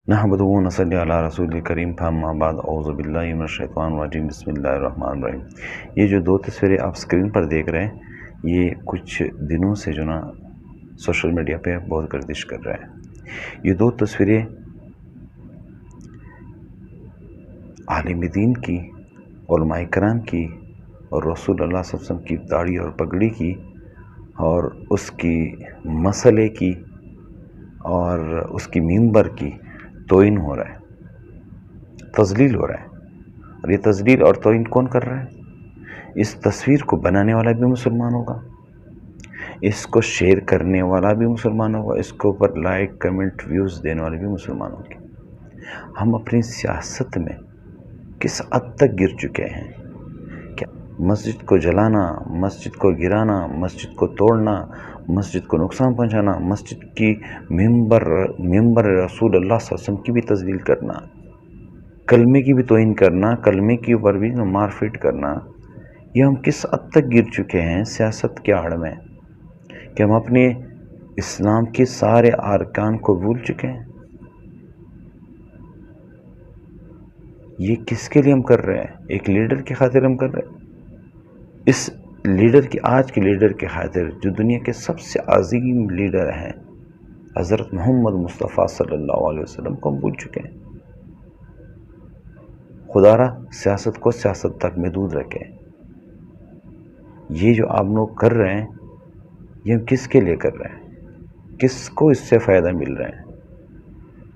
نحمدہ و نصلی علی رسول کریم فاما بعد اعوذ باللہ من الشیطان الرجیم بسم اللہ الرحمن الرحیم۔ یہ جو دو تصویریں آپ سکرین پر دیکھ رہے ہیں یہ کچھ دنوں سے جو نا سوشل میڈیا پہ بہت گردش کر رہے ہیں۔ یہ دو تصویریں عالم دین کی، علماء کرام کی اور رسول اللہ صلی اللہ علیہ وسلم کی داڑھی اور پگڑی کی اور اس کی مسئلے کی اور اس کی منبر کی توہین ہو رہا ہے، تذلیل ہو رہا ہے۔ اور یہ تذلیل اور توہین کون کر رہا ہے؟ اس تصویر کو بنانے والا بھی مسلمان ہوگا، اس کو شیئر کرنے والا بھی مسلمان ہوگا، اس کے اوپر لائک کمنٹ ویوز دینے والے بھی مسلمان ہوں گے۔ ہم اپنی سیاست میں کس حد تک گر چکے ہیں کہ مسجد کو جلانا، مسجد کو گرانا، مسجد کو توڑنا، مسجد کو نقصان پہنچانا، مسجد کی منبر رسول اللہ صلی اللہ علیہ وسلم کی بھی تذلیل کرنا، کلمے کی بھی توہین کرنا، کلمے کے اوپر بھی مار پیٹ کرنا، یہ ہم کس حد تک گر چکے ہیں سیاست کے آڑ میں کہ ہم اپنے اسلام کے سارے ارکان کو بھول چکے ہیں۔ یہ کس کے لیے ہم کر رہے ہیں؟ ایک لیڈر کی خاطر ہم کر رہے ہیں۔ اس لیڈر کی، آج کے لیڈر کی خاطر جو دنیا کے سب سے عظیم لیڈر ہیں حضرت محمد مصطفیٰ صلی اللہ علیہ وسلم کو ہم بھول چکے ہیں۔ خدا را سیاست کو سیاست تک محدود رکھے۔ یہ جو آپ لوگ کر رہے ہیں یہ ہم کس کے لیے کر رہے ہیں؟ کس کو اس سے فائدہ مل رہا ہے؟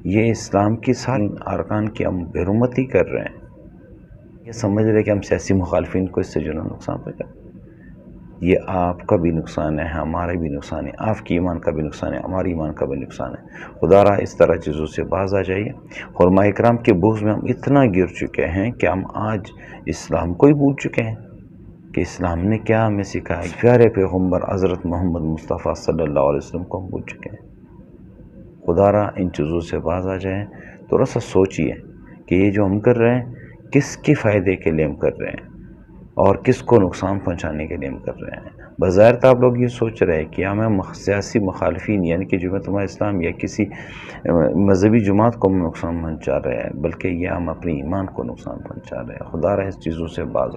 یہ اسلام کی سارے ارکان کی ہم بے حرمتی کر رہے ہیں۔ یہ سمجھ رہے کہ ہم سیاسی مخالفین کو اس سے جو نقصان پہنچائیں۔ یہ آپ کا بھی نقصان ہے، ہمارا بھی نقصان ہے، آپ کی ایمان کا بھی نقصان ہے، ہماری ایمان کا بھی نقصان ہے۔ خدا را اس طرح چیزوں سے باز آ جائیے۔ علماء اکرام کے بوجھ میں ہم اتنا گر چکے ہیں کہ ہم آج اسلام کو ہی بھول چکے ہیں کہ اسلام نے کیا ہمیں سکھایا۔ پیارے پیغمبر حضرت محمد مصطفیٰ صلی اللہ علیہ وسلم کو ہم بھول چکے ہیں۔ خدا را ان چیزوں سے باز آ جائیں۔ تھوڑا سا سوچئے کہ یہ جو ہم کر رہے ہیں کس کے فائدے کے لیے ہم کر رہے ہیں اور کس کو نقصان پہنچانے کے لیے ہم کر رہے ہیں۔ بظاہر تو آپ لوگ یہ سوچ رہے ہیں کہ ہمیں سیاسی مخالفین یعنی کہ جماعت اسلام یا کسی مذہبی جماعت کو ہم نقصان پہنچا رہے ہیں، بلکہ یہ ہم اپنی ایمان کو نقصان پہنچا رہے ہیں۔ خدا را اس چیزوں سے باز